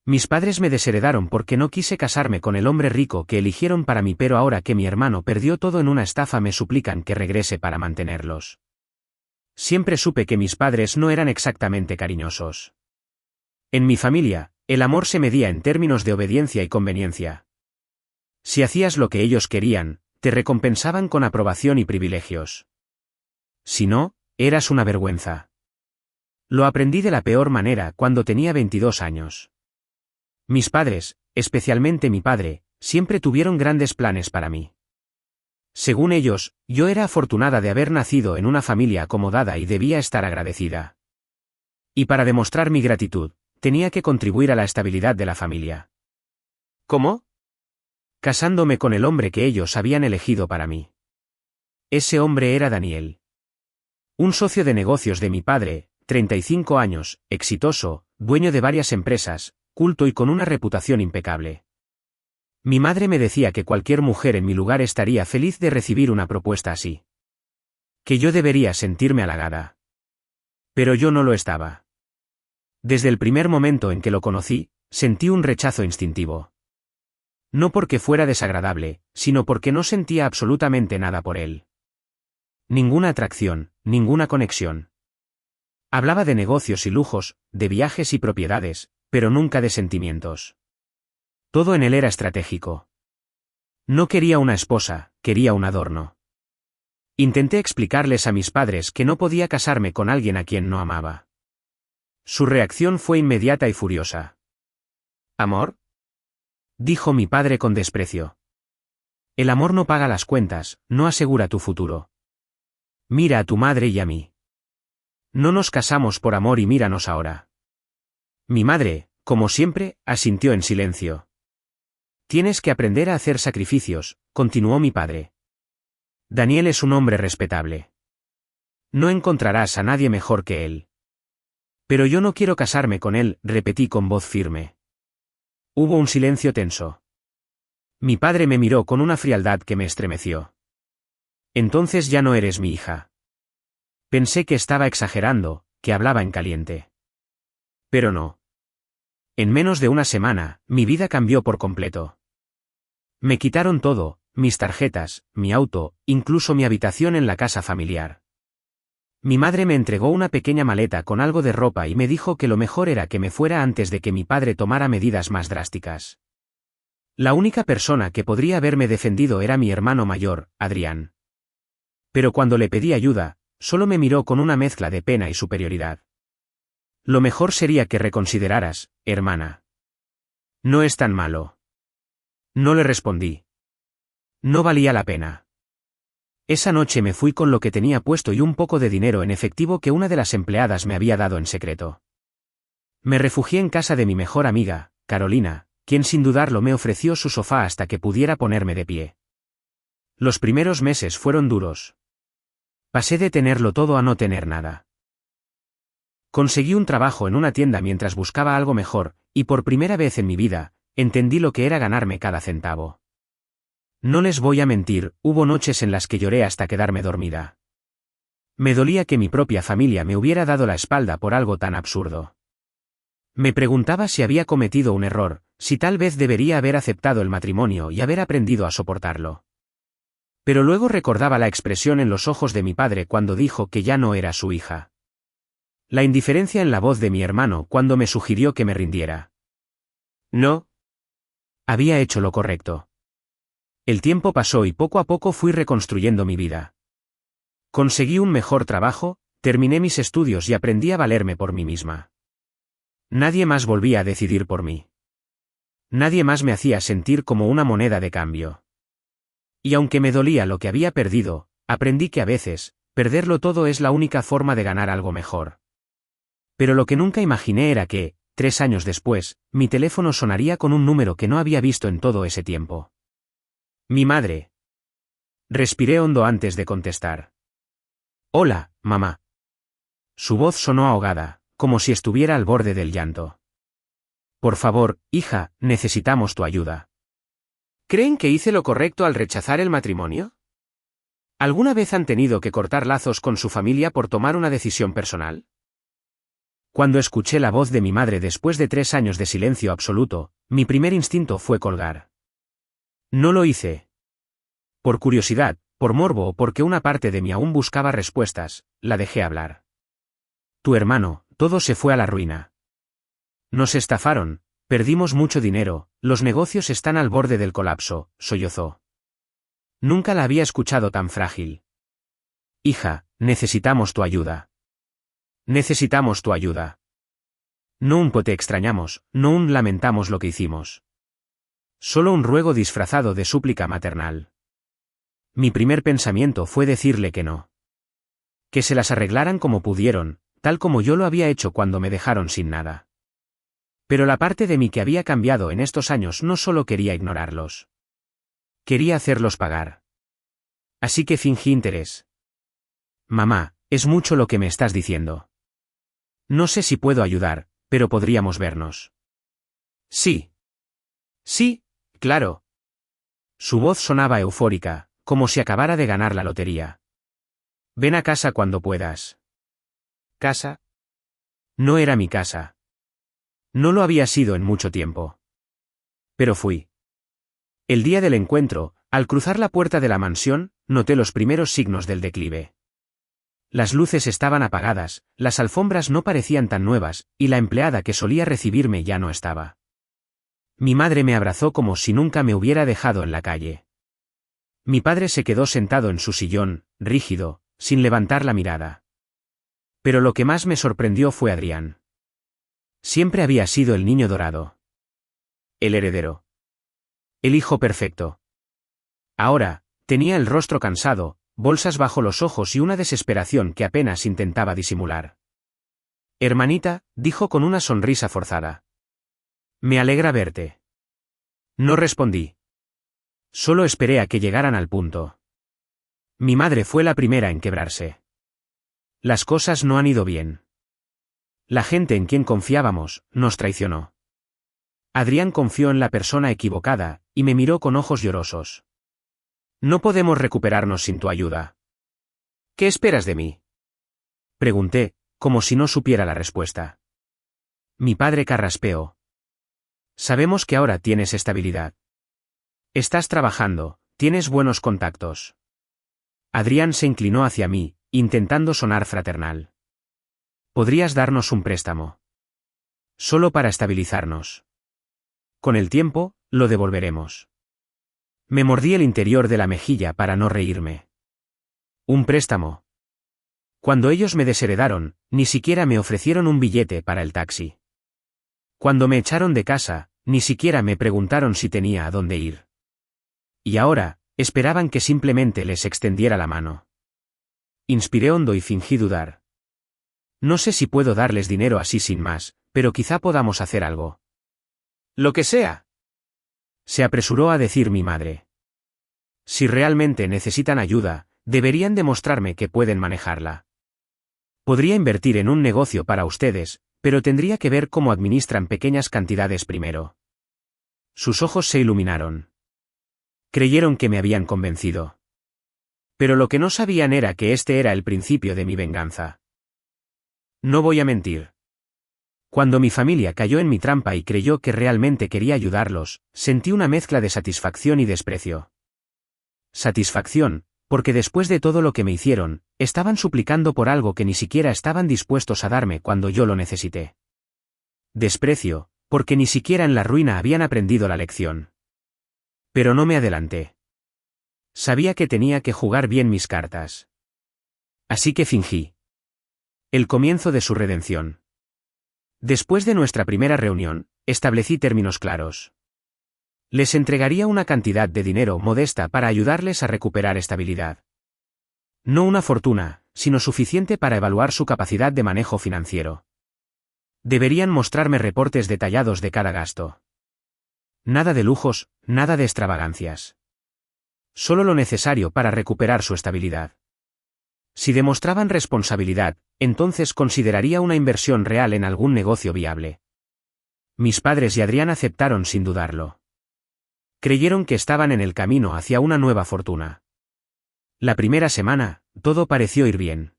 Mis padres me desheredaron porque no quise casarme con el hombre rico que eligieron para mí, pero ahora que mi hermano perdió todo en una estafa me suplican que regrese para mantenerlos. Siempre supe que mis padres no eran exactamente cariñosos. En mi familia, el amor se medía en términos de obediencia y conveniencia. Si hacías lo que ellos querían, te recompensaban con aprobación y privilegios. Si no, eras una vergüenza. Lo aprendí de la peor manera cuando tenía 22 años. Mis padres, especialmente mi padre, siempre tuvieron grandes planes para mí. Según ellos, yo era afortunada de haber nacido en una familia acomodada y debía estar agradecida. Y para demostrar mi gratitud, tenía que contribuir a la estabilidad de la familia. ¿Cómo? Casándome con el hombre que ellos habían elegido para mí. Ese hombre era Daniel. Un socio de negocios de mi padre, 35 años, exitoso, dueño de varias empresas, culto y con una reputación impecable. Mi madre me decía que cualquier mujer en mi lugar estaría feliz de recibir una propuesta así. Que yo debería sentirme halagada. Pero yo no lo estaba. Desde el primer momento en que lo conocí, sentí un rechazo instintivo. No porque fuera desagradable, sino porque no sentía absolutamente nada por él. Ninguna atracción, ninguna conexión. Hablaba de negocios y lujos, de viajes y propiedades, pero nunca de sentimientos. Todo en él era estratégico. No quería una esposa, quería un adorno. Intenté explicarles a mis padres que no podía casarme con alguien a quien no amaba. Su reacción fue inmediata y furiosa. ¿Amor?, dijo mi padre con desprecio. El amor no paga las cuentas, no asegura tu futuro. Mira a tu madre y a mí. No nos casamos por amor y míranos ahora. Mi madre, como siempre, asintió en silencio. Tienes que aprender a hacer sacrificios, continuó mi padre. Daniel es un hombre respetable. No encontrarás a nadie mejor que él. Pero yo no quiero casarme con él, repetí con voz firme. Hubo un silencio tenso. Mi padre me miró con una frialdad que me estremeció. Entonces ya no eres mi hija. Pensé que estaba exagerando, que hablaba en caliente. Pero no. En menos de una semana, mi vida cambió por completo. Me quitaron todo, mis tarjetas, mi auto, incluso mi habitación en la casa familiar. Mi madre me entregó una pequeña maleta con algo de ropa y me dijo que lo mejor era que me fuera antes de que mi padre tomara medidas más drásticas. La única persona que podría haberme defendido era mi hermano mayor, Adrián. Pero cuando le pedí ayuda, solo me miró con una mezcla de pena y superioridad. Lo mejor sería que reconsideraras, hermana. No es tan malo. No le respondí. No valía la pena. Esa noche me fui con lo que tenía puesto y un poco de dinero en efectivo que una de las empleadas me había dado en secreto. Me refugié en casa de mi mejor amiga, Carolina, quien sin dudarlo me ofreció su sofá hasta que pudiera ponerme de pie. Los primeros meses fueron duros. Pasé de tenerlo todo a no tener nada. Conseguí un trabajo en una tienda mientras buscaba algo mejor, y por primera vez en mi vida, entendí lo que era ganarme cada centavo. No les voy a mentir, hubo noches en las que lloré hasta quedarme dormida. Me dolía que mi propia familia me hubiera dado la espalda por algo tan absurdo. Me preguntaba si había cometido un error, si tal vez debería haber aceptado el matrimonio y haber aprendido a soportarlo. Pero luego recordaba la expresión en los ojos de mi padre cuando dijo que ya no era su hija. La indiferencia en la voz de mi hermano cuando me sugirió que me rindiera. No. Había hecho lo correcto. El tiempo pasó y poco a poco fui reconstruyendo mi vida. Conseguí un mejor trabajo, terminé mis estudios y aprendí a valerme por mí misma. Nadie más volvía a decidir por mí. Nadie más me hacía sentir como una moneda de cambio. Y aunque me dolía lo que había perdido, aprendí que a veces, perderlo todo es la única forma de ganar algo mejor. Pero lo que nunca imaginé era que, 3 años después, mi teléfono sonaría con un número que no había visto en todo ese tiempo. Mi madre. Respiré hondo antes de contestar. Hola, mamá. Su voz sonó ahogada, como si estuviera al borde del llanto. Por favor, hija, necesitamos tu ayuda. ¿Creen que hice lo correcto al rechazar el matrimonio? ¿Alguna vez han tenido que cortar lazos con su familia por tomar una decisión personal? Cuando escuché la voz de mi madre después de 3 años de silencio absoluto, mi primer instinto fue colgar. No lo hice. Por curiosidad, por morbo o porque una parte de mí aún buscaba respuestas, la dejé hablar. Tu hermano, todo se fue a la ruina. Nos estafaron, perdimos mucho dinero, los negocios están al borde del colapso, sollozó. Nunca la había escuchado tan frágil. Hija, necesitamos tu ayuda. Necesitamos tu ayuda. No un te extrañamos, no un lamentamos lo que hicimos. Solo un ruego disfrazado de súplica maternal. Mi primer pensamiento fue decirle que no. Que se las arreglaran como pudieron, tal como yo lo había hecho cuando me dejaron sin nada. Pero la parte de mí que había cambiado en estos años no solo quería ignorarlos. Quería hacerlos pagar. Así que fingí interés. Mamá, es mucho lo que me estás diciendo. No sé si puedo ayudar, pero podríamos vernos. Sí. Sí, claro. Su voz sonaba eufórica, como si acabara de ganar la lotería. Ven a casa cuando puedas. ¿Casa? No era mi casa. No lo había sido en mucho tiempo. Pero fui. El día del encuentro, al cruzar la puerta de la mansión, noté los primeros signos del declive. Las luces estaban apagadas, las alfombras no parecían tan nuevas, y la empleada que solía recibirme ya no estaba. Mi madre me abrazó como si nunca me hubiera dejado en la calle. Mi padre se quedó sentado en su sillón, rígido, sin levantar la mirada. Pero lo que más me sorprendió fue Adrián. Siempre había sido el niño dorado. El heredero. El hijo perfecto. Ahora, tenía el rostro cansado, bolsas bajo los ojos y una desesperación que apenas intentaba disimular. Hermanita, dijo con una sonrisa forzada. Me alegra verte. No respondí. Solo esperé a que llegaran al punto. Mi madre fue la primera en quebrarse. Las cosas no han ido bien. La gente en quien confiábamos, nos traicionó. Adrián confió en la persona equivocada, y me miró con ojos llorosos. No podemos recuperarnos sin tu ayuda. ¿Qué esperas de mí? Pregunté, como si no supiera la respuesta. Mi padre carraspeó. Sabemos que ahora tienes estabilidad. Estás trabajando, tienes buenos contactos. Adrián se inclinó hacia mí, intentando sonar fraternal. ¿Podrías darnos un préstamo? Solo para estabilizarnos. Con el tiempo, lo devolveremos. Me mordí el interior de la mejilla para no reírme. ¿Un préstamo? Cuando ellos me desheredaron, ni siquiera me ofrecieron un billete para el taxi. Cuando me echaron de casa, ni siquiera me preguntaron si tenía a dónde ir. Y ahora, esperaban que simplemente les extendiera la mano. Inspiré hondo y fingí dudar. No sé si puedo darles dinero así sin más, pero quizá podamos hacer algo. Lo que sea. Se apresuró a decir mi madre. Si realmente necesitan ayuda, deberían demostrarme que pueden manejarla. Podría invertir en un negocio para ustedes, pero tendría que ver cómo administran pequeñas cantidades primero. Sus ojos se iluminaron. Creyeron que me habían convencido. Pero lo que no sabían era que este era el principio de mi venganza. No voy a mentir. Cuando mi familia cayó en mi trampa y creyó que realmente quería ayudarlos, sentí una mezcla de satisfacción y desprecio. Satisfacción, porque después de todo lo que me hicieron, estaban suplicando por algo que ni siquiera estaban dispuestos a darme cuando yo lo necesité. Desprecio, porque ni siquiera en la ruina habían aprendido la lección. Pero no me adelanté. Sabía que tenía que jugar bien mis cartas. Así que fingí. El comienzo de su redención. Después de nuestra primera reunión, establecí términos claros. Les entregaría una cantidad de dinero modesta para ayudarles a recuperar estabilidad. No una fortuna, sino suficiente para evaluar su capacidad de manejo financiero. Deberían mostrarme reportes detallados de cada gasto. Nada de lujos, nada de extravagancias. Solo lo necesario para recuperar su estabilidad. Si demostraban responsabilidad, entonces consideraría una inversión real en algún negocio viable. Mis padres y Adrián aceptaron sin dudarlo. Creyeron que estaban en el camino hacia una nueva fortuna. La primera semana, todo pareció ir bien.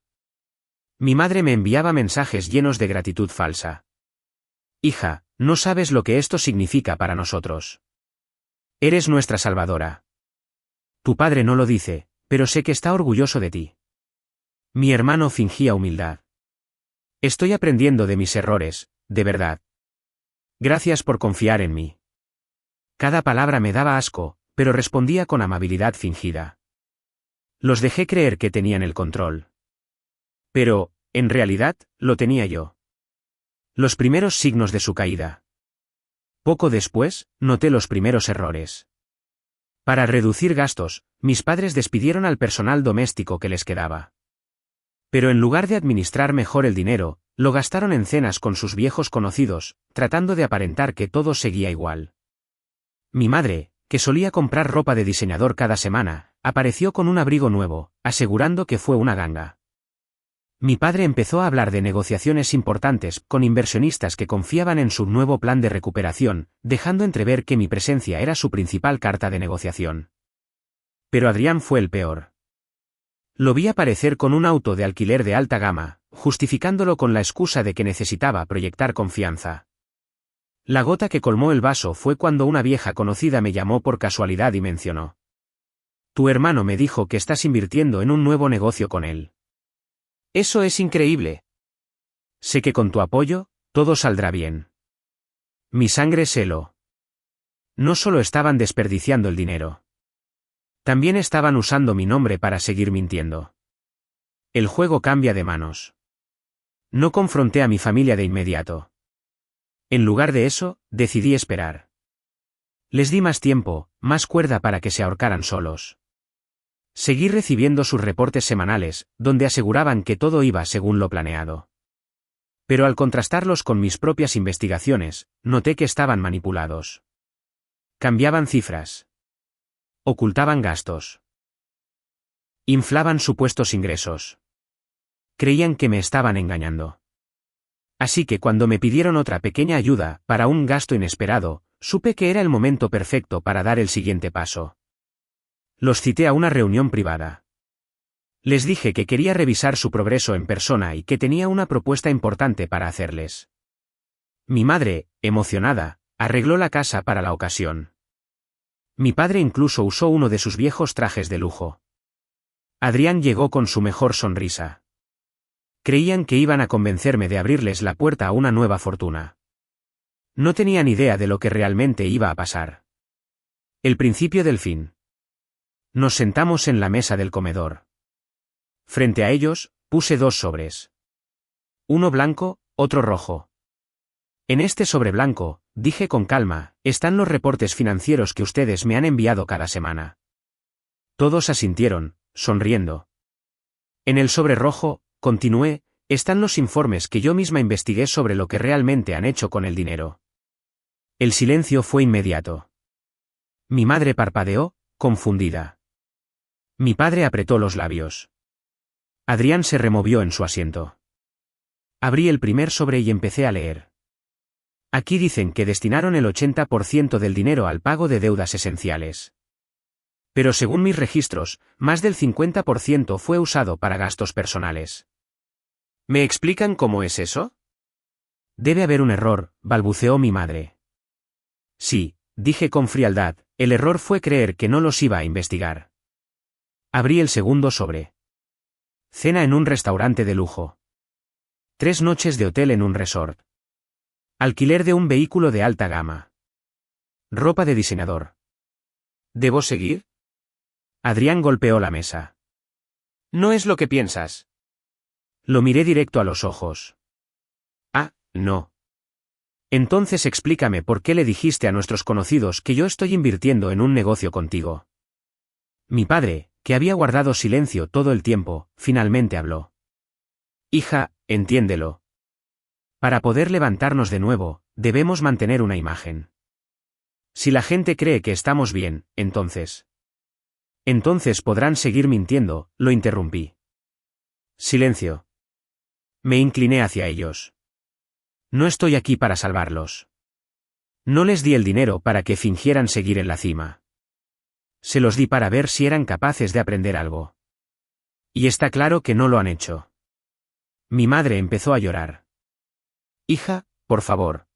Mi madre me enviaba mensajes llenos de gratitud falsa. Hija, no sabes lo que esto significa para nosotros. Eres nuestra salvadora. Tu padre no lo dice, pero sé que está orgulloso de ti. Mi hermano fingía humildad. Estoy aprendiendo de mis errores, de verdad. Gracias por confiar en mí. Cada palabra me daba asco, pero respondía con amabilidad fingida. Los dejé creer que tenían el control. Pero, en realidad, lo tenía yo. Los primeros signos de su caída. Poco después, noté los primeros errores. Para reducir gastos, mis padres despidieron al personal doméstico que les quedaba. Pero en lugar de administrar mejor el dinero, lo gastaron en cenas con sus viejos conocidos, tratando de aparentar que todo seguía igual. Mi madre, que solía comprar ropa de diseñador cada semana, apareció con un abrigo nuevo, asegurando que fue una ganga. Mi padre empezó a hablar de negociaciones importantes con inversionistas que confiaban en su nuevo plan de recuperación, dejando entrever que mi presencia era su principal carta de negociación. Pero Adrián fue el peor. Lo vi aparecer con un auto de alquiler de alta gama, justificándolo con la excusa de que necesitaba proyectar confianza. La gota que colmó el vaso fue cuando una vieja conocida me llamó por casualidad y mencionó: Tu hermano me dijo que estás invirtiendo en un nuevo negocio con él. Eso es increíble. Sé que con tu apoyo, todo saldrá bien. Mi sangre se heló. No solo estaban desperdiciando el dinero. También estaban usando mi nombre para seguir mintiendo. El juego cambia de manos. No confronté a mi familia de inmediato. En lugar de eso, decidí esperar. Les di más tiempo, más cuerda para que se ahorcaran solos. Seguí recibiendo sus reportes semanales, donde aseguraban que todo iba según lo planeado. Pero al contrastarlos con mis propias investigaciones, noté que estaban manipulados. Cambiaban cifras. Ocultaban gastos. Inflaban supuestos ingresos. Creían que me estaban engañando. Así que cuando me pidieron otra pequeña ayuda para un gasto inesperado, supe que era el momento perfecto para dar el siguiente paso. Los cité a una reunión privada. Les dije que quería revisar su progreso en persona y que tenía una propuesta importante para hacerles. Mi madre, emocionada, arregló la casa para la ocasión. Mi padre incluso usó uno de sus viejos trajes de lujo. Adrián llegó con su mejor sonrisa. Creían que iban a convencerme de abrirles la puerta a una nueva fortuna. No tenían idea de lo que realmente iba a pasar. El principio del fin. Nos sentamos en la mesa del comedor. Frente a ellos, puse 2 sobres. Uno blanco, otro rojo. En este sobre blanco, dije con calma, están los reportes financieros que ustedes me han enviado cada semana. Todos asintieron, sonriendo. En el sobre rojo, continué, están los informes que yo misma investigué sobre lo que realmente han hecho con el dinero. El silencio fue inmediato. Mi madre parpadeó, confundida. Mi padre apretó los labios. Adrián se removió en su asiento. Abrí el primer sobre y empecé a leer. Aquí dicen que destinaron el 80% del dinero al pago de deudas esenciales. Pero según mis registros, más del 50% fue usado para gastos personales. ¿Me explican cómo es eso? Debe haber un error, balbuceó mi madre. Sí, dije con frialdad, el error fue creer que no los iba a investigar. Abrí el segundo sobre. Cena en un restaurante de lujo. 3 noches de hotel en un resort. Alquiler de un vehículo de alta gama. Ropa de diseñador. ¿Debo seguir? Adrián golpeó la mesa. No es lo que piensas. Lo miré directo a los ojos. Ah, no. Entonces explícame por qué le dijiste a nuestros conocidos que yo estoy invirtiendo en un negocio contigo. Mi padre, que había guardado silencio todo el tiempo, finalmente habló. Hija, entiéndelo. Para poder levantarnos de nuevo, debemos mantener una imagen. Si la gente cree que estamos bien, entonces podrán seguir mintiendo, lo interrumpí. Silencio. Me incliné hacia ellos. No estoy aquí para salvarlos. No les di el dinero para que fingieran seguir en la cima. Se los di para ver si eran capaces de aprender algo. Y está claro que no lo han hecho. Mi madre empezó a llorar. Hija, por favor.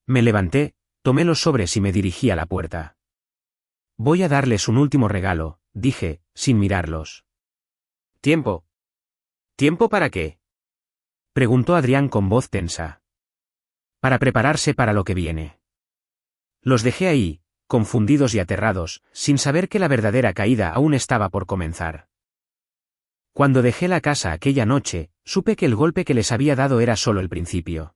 Me levanté, tomé los sobres y me dirigí a la puerta. Voy a darles un último regalo, dije, sin mirarlos. ¿Tiempo? ¿Tiempo para qué? Preguntó Adrián con voz tensa. Para prepararse para lo que viene. Los dejé ahí, confundidos y aterrados, sin saber que la verdadera caída aún estaba por comenzar. Cuando dejé la casa aquella noche, supe que el golpe que les había dado era solo el principio.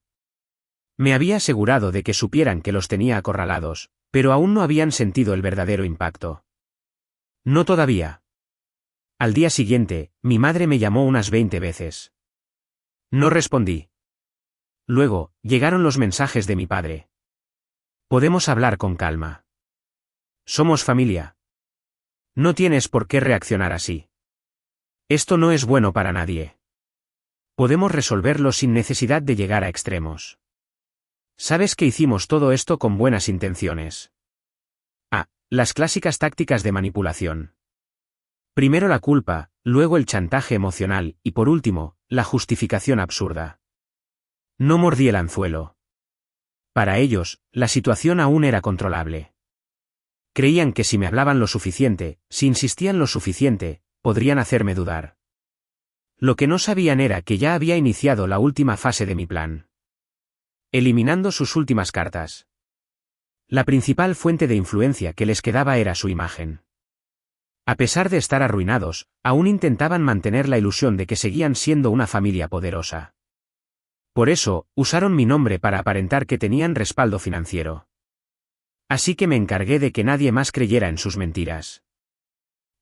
Me había asegurado de que supieran que los tenía acorralados, pero aún no habían sentido el verdadero impacto. No todavía. Al día siguiente, mi madre me llamó unas 20 veces. No respondí. Luego, llegaron los mensajes de mi padre. Podemos hablar con calma. Somos familia. No tienes por qué reaccionar así. Esto no es bueno para nadie. Podemos resolverlo sin necesidad de llegar a extremos. Sabes que hicimos todo esto con buenas intenciones. Las clásicas tácticas de manipulación. Primero la culpa, luego el chantaje emocional, y por último, la justificación absurda. No mordí el anzuelo. Para ellos, la situación aún era controlable. Creían que si me hablaban lo suficiente, si insistían lo suficiente, podrían hacerme dudar. Lo que no sabían era que ya había iniciado la última fase de mi plan. Eliminando sus últimas cartas. La principal fuente de influencia que les quedaba era su imagen. A pesar de estar arruinados, aún intentaban mantener la ilusión de que seguían siendo una familia poderosa. Por eso, usaron mi nombre para aparentar que tenían respaldo financiero. Así que me encargué de que nadie más creyera en sus mentiras.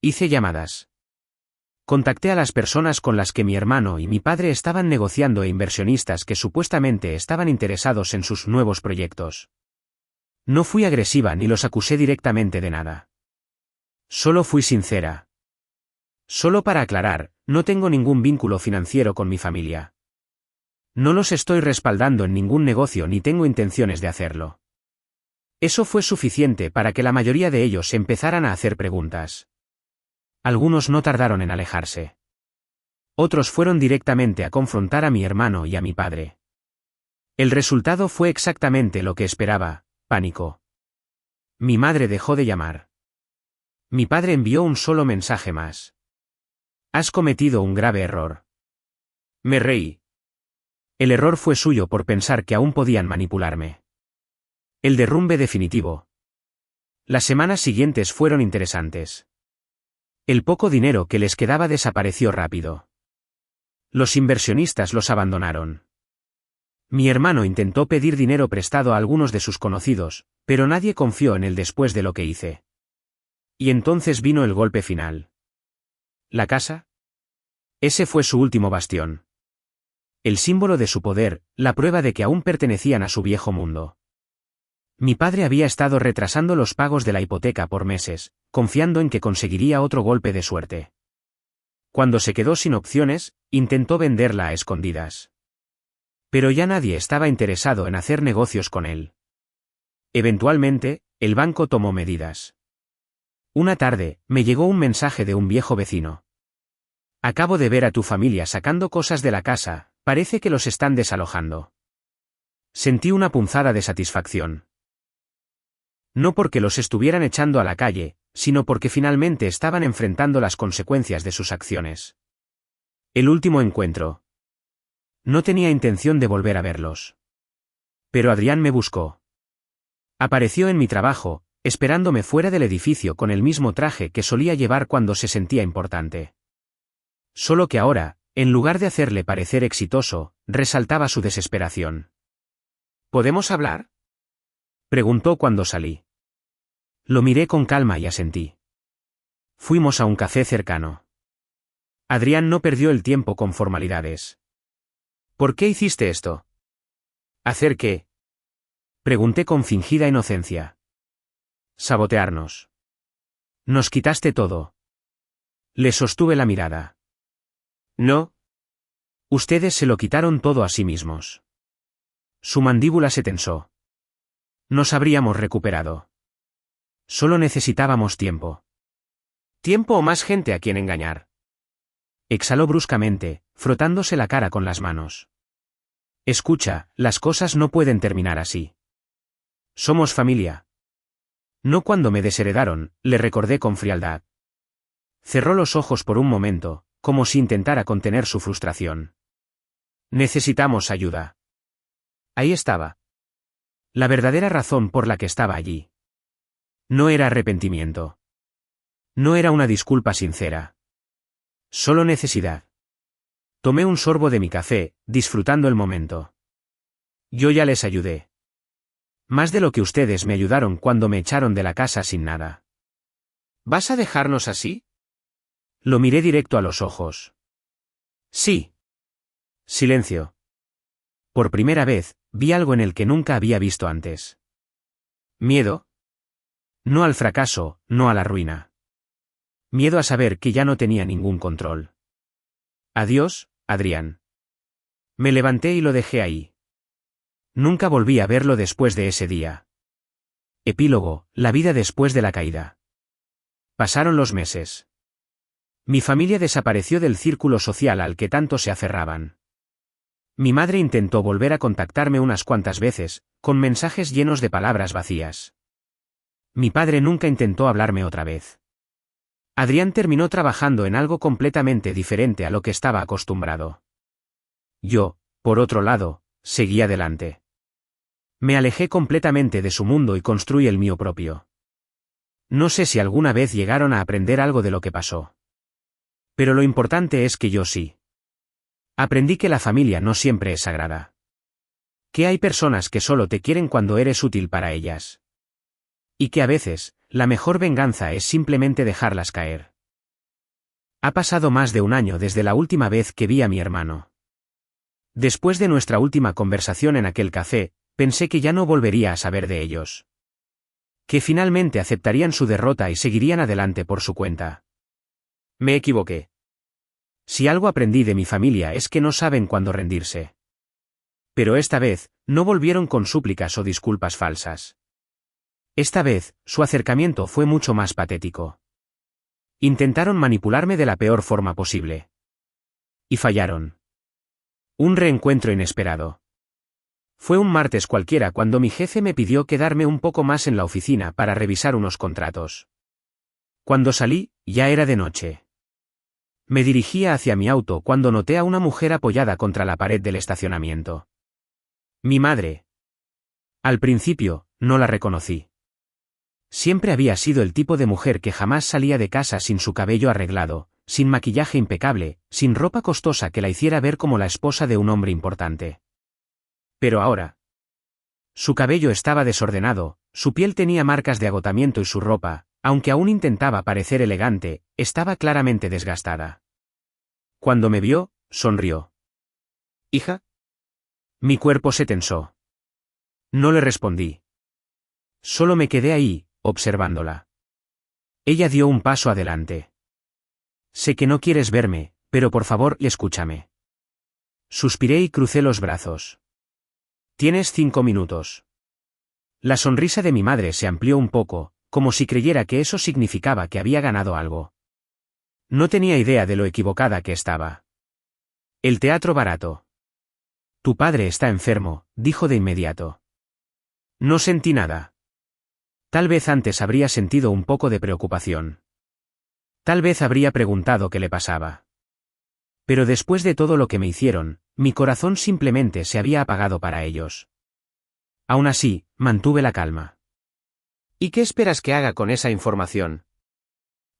Hice llamadas. Contacté a las personas con las que mi hermano y mi padre estaban negociando e inversionistas que supuestamente estaban interesados en sus nuevos proyectos. No fui agresiva ni los acusé directamente de nada. Solo fui sincera. Solo para aclarar, no tengo ningún vínculo financiero con mi familia. No los estoy respaldando en ningún negocio ni tengo intenciones de hacerlo. Eso fue suficiente para que la mayoría de ellos empezaran a hacer preguntas. Algunos no tardaron en alejarse. Otros fueron directamente a confrontar a mi hermano y a mi padre. El resultado fue exactamente lo que esperaba: pánico. Mi madre dejó de llamar. Mi padre envió un solo mensaje más. Has cometido un grave error. Me reí. El error fue suyo por pensar que aún podían manipularme. El derrumbe definitivo. Las semanas siguientes fueron interesantes. El poco dinero que les quedaba desapareció rápido. Los inversionistas los abandonaron. Mi hermano intentó pedir dinero prestado a algunos de sus conocidos, pero nadie confió en él después de lo que hice. Y entonces vino el golpe final. ¿La casa? Ese fue su último bastión. El símbolo de su poder, la prueba de que aún pertenecían a su viejo mundo. Mi padre había estado retrasando los pagos de la hipoteca por meses, confiando en que conseguiría otro golpe de suerte. Cuando se quedó sin opciones, intentó venderla a escondidas. Pero ya nadie estaba interesado en hacer negocios con él. Eventualmente, el banco tomó medidas. Una tarde, me llegó un mensaje de un viejo vecino. Acabo de ver a tu familia sacando cosas de la casa, parece que los están desalojando. Sentí una punzada de satisfacción. No porque los estuvieran echando a la calle, sino porque finalmente estaban enfrentando las consecuencias de sus acciones. El último encuentro. No tenía intención de volver a verlos. Pero Adrián me buscó. Apareció en mi trabajo, esperándome fuera del edificio con el mismo traje que solía llevar cuando se sentía importante. Solo que ahora, en lugar de hacerle parecer exitoso, resaltaba su desesperación. ¿Podemos hablar?, preguntó cuando salí. Lo miré con calma y asentí. Fuimos a un café cercano. Adrián no perdió el tiempo con formalidades. ¿Por qué hiciste esto? ¿Hacer qué?, pregunté con fingida inocencia. Sabotearnos. Nos quitaste todo. Le sostuve la mirada. No. Ustedes se lo quitaron todo a sí mismos. Su mandíbula se tensó. Nos habríamos recuperado. Solo necesitábamos tiempo. ¿Tiempo o más gente a quien engañar? exhaló bruscamente, frotándose la cara con las manos. Escucha, las cosas no pueden terminar así. Somos familia. No cuando me desheredaron, le recordé con frialdad. Cerró los ojos por un momento, como si intentara contener su frustración. Necesitamos ayuda. Ahí estaba. La verdadera razón por la que estaba allí. No era arrepentimiento. No era una disculpa sincera. Solo necesidad. Tomé un sorbo de mi café, disfrutando el momento. Yo ya les ayudé. Más de lo que ustedes me ayudaron cuando me echaron de la casa sin nada. ¿Vas a dejarnos así? Lo miré directo a los ojos. Sí. Silencio. Por primera vez, vi algo en el que nunca había visto antes. ¿Miedo? No al fracaso, no a la ruina. Miedo a saber que ya no tenía ningún control. Adiós, Adrián. Me levanté y lo dejé ahí. Nunca volví a verlo después de ese día. Epílogo, la vida después de la caída. Pasaron los meses. Mi familia desapareció del círculo social al que tanto se aferraban. Mi madre intentó volver a contactarme unas cuantas veces, con mensajes llenos de palabras vacías. Mi padre nunca intentó hablarme otra vez. Adrián terminó trabajando en algo completamente diferente a lo que estaba acostumbrado. Yo, por otro lado, seguí adelante. Me alejé completamente de su mundo y construí el mío propio. No sé si alguna vez llegaron a aprender algo de lo que pasó. Pero lo importante es que yo sí. Aprendí que la familia no siempre es sagrada. Que hay personas que solo te quieren cuando eres útil para ellas. Y que a veces, la mejor venganza es simplemente dejarlas caer. Ha pasado más de un año desde la última vez que vi a mi hermano. Después de nuestra última conversación en aquel café, pensé que ya no volvería a saber de ellos. Que finalmente aceptarían su derrota y seguirían adelante por su cuenta. Me equivoqué. Si algo aprendí de mi familia es que no saben cuándo rendirse. Pero esta vez, no volvieron con súplicas o disculpas falsas. Esta vez, su acercamiento fue mucho más patético. Intentaron manipularme de la peor forma posible. Y fallaron. Un reencuentro inesperado. Fue un martes cualquiera cuando mi jefe me pidió quedarme un poco más en la oficina para revisar unos contratos. Cuando salí, ya era de noche. Me dirigía hacia mi auto cuando noté a una mujer apoyada contra la pared del estacionamiento. Mi madre. Al principio, no la reconocí. Siempre había sido el tipo de mujer que jamás salía de casa sin su cabello arreglado, sin maquillaje impecable, sin ropa costosa que la hiciera ver como la esposa de un hombre importante. Pero ahora. Su cabello estaba desordenado, su piel tenía marcas de agotamiento y su ropa, aunque aún intentaba parecer elegante, estaba claramente desgastada. Cuando me vio, sonrió. ¿Hija? Mi cuerpo se tensó. No le respondí. Solo me quedé ahí, observándola. Ella dio un paso adelante. Sé que no quieres verme, pero por favor, escúchame. Suspiré y crucé los brazos. Tienes 5 minutos. La sonrisa de mi madre se amplió un poco, como si creyera que eso significaba que había ganado algo. No tenía idea de lo equivocada que estaba. El teatro barato. Tu padre está enfermo, dijo de inmediato. No sentí nada. Tal vez antes habría sentido un poco de preocupación. Tal vez habría preguntado qué le pasaba. Pero después de todo lo que me hicieron, mi corazón simplemente se había apagado para ellos. Aún así, mantuve la calma. ¿Y qué esperas que haga con esa información?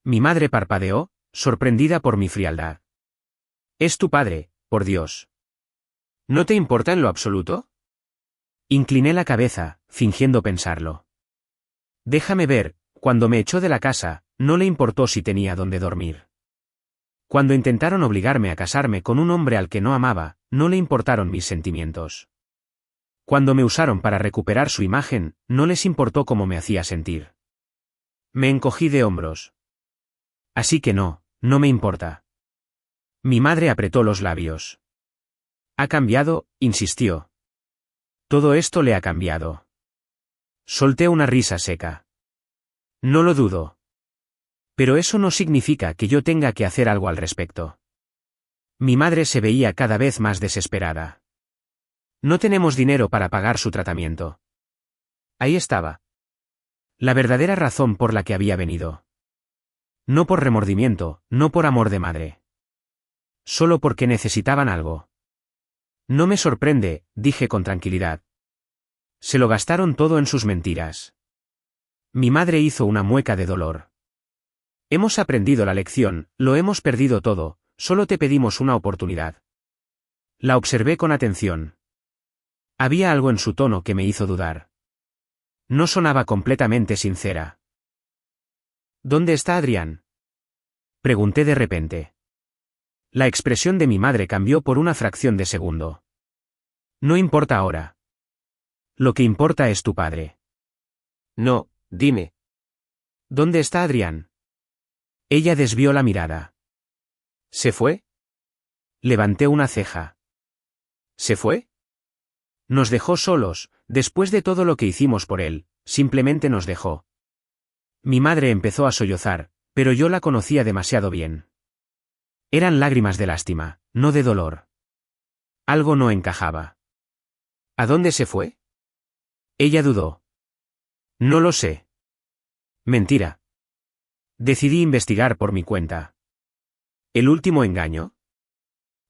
Mi madre parpadeó, sorprendida por mi frialdad. Es tu padre, por Dios. ¿No te importa en lo absoluto? Incliné la cabeza, fingiendo pensarlo. Déjame ver, cuando me echó de la casa, no le importó si tenía dónde dormir. Cuando intentaron obligarme a casarme con un hombre al que no amaba, no le importaron mis sentimientos. Cuando me usaron para recuperar su imagen, no les importó cómo me hacía sentir. Me encogí de hombros. Así que no me importa. Mi madre apretó los labios. Ha cambiado, insistió. Todo esto le ha cambiado. Solté una risa seca. No lo dudo. Pero eso no significa que yo tenga que hacer algo al respecto. Mi madre se veía cada vez más desesperada. No tenemos dinero para pagar su tratamiento. Ahí estaba. La verdadera razón por la que había venido. No por remordimiento, no por amor de madre. Solo porque necesitaban algo. No me sorprende, dije con tranquilidad. Se lo gastaron todo en sus mentiras. Mi madre hizo una mueca de dolor. Hemos aprendido la lección, lo hemos perdido todo, solo te pedimos una oportunidad. La observé con atención. Había algo en su tono que me hizo dudar. No sonaba completamente sincera. ¿Dónde está Adrián? Pregunté de repente. La expresión de mi madre cambió por una fracción de segundo. No importa ahora. Lo que importa es tu padre. No, dime. ¿Dónde está Adrián? Ella desvió la mirada. ¿Se fue? Levanté una ceja. ¿Se fue? Nos dejó solos, después de todo lo que hicimos por él, simplemente nos dejó. Mi madre empezó a sollozar, pero yo la conocía demasiado bien. Eran lágrimas de lástima, no de dolor. Algo no encajaba. ¿A dónde se fue? Ella dudó. No lo sé. Mentira. Decidí investigar por mi cuenta. ¿El último engaño?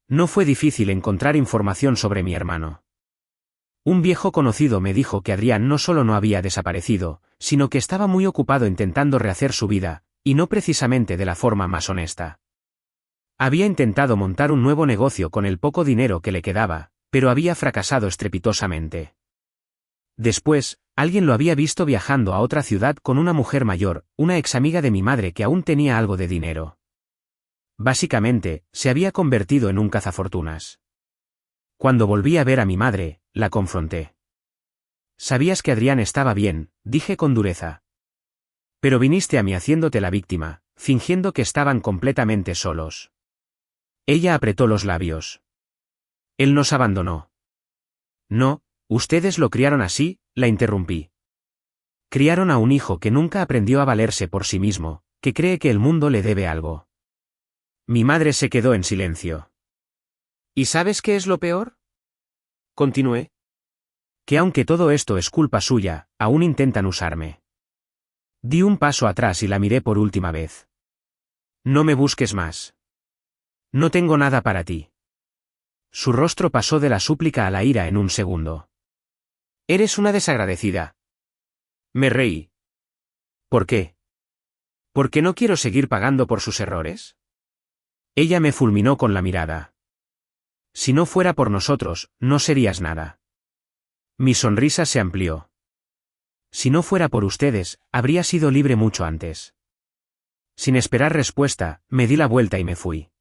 No fue difícil encontrar información sobre mi hermano. Un viejo conocido me dijo que Adrián no solo no había desaparecido, sino que estaba muy ocupado intentando rehacer su vida, y no precisamente de la forma más honesta. Había intentado montar un nuevo negocio con el poco dinero que le quedaba, pero había fracasado estrepitosamente. Después, alguien lo había visto viajando a otra ciudad con una mujer mayor, una ex amiga de mi madre que aún tenía algo de dinero. Básicamente, se había convertido en un cazafortunas. Cuando volví a ver a mi madre, la confronté. Sabías que Adrián estaba bien, dije con dureza. Pero viniste a mí haciéndote la víctima, fingiendo que estaban completamente solos. Ella apretó los labios. Él nos abandonó. No, ustedes lo criaron así, la interrumpí. Criaron a un hijo que nunca aprendió a valerse por sí mismo, que cree que el mundo le debe algo. Mi madre se quedó en silencio. ¿Y sabes qué es lo peor? Continué. Que aunque todo esto es culpa suya, aún intentan usarme. Di un paso atrás y la miré por última vez. No me busques más. No tengo nada para ti. Su rostro pasó de la súplica a la ira en un segundo. Eres una desagradecida. Me reí. ¿Por qué? ¿Por qué no quiero seguir pagando por sus errores? Ella me fulminó con la mirada. Si no fuera por nosotros, no serías nada. Mi sonrisa se amplió. Si no fuera por ustedes, habría sido libre mucho antes. Sin esperar respuesta, me di la vuelta y me fui.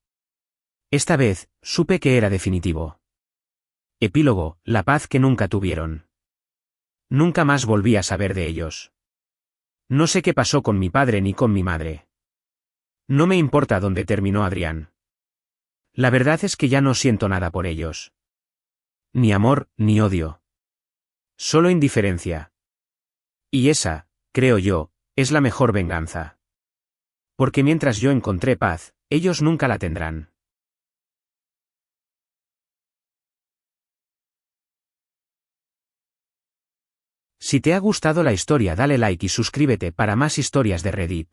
Esta vez, supe que era definitivo. Epílogo, la paz que nunca tuvieron. Nunca más volví a saber de ellos. No sé qué pasó con mi padre ni con mi madre. No me importa dónde terminó Adrián. La verdad es que ya no siento nada por ellos. Ni amor, ni odio. Solo indiferencia. Y esa, creo yo, es la mejor venganza. Porque mientras yo encontré paz, ellos nunca la tendrán. Si te ha gustado la historia, dale like y suscríbete para más historias de Reddit.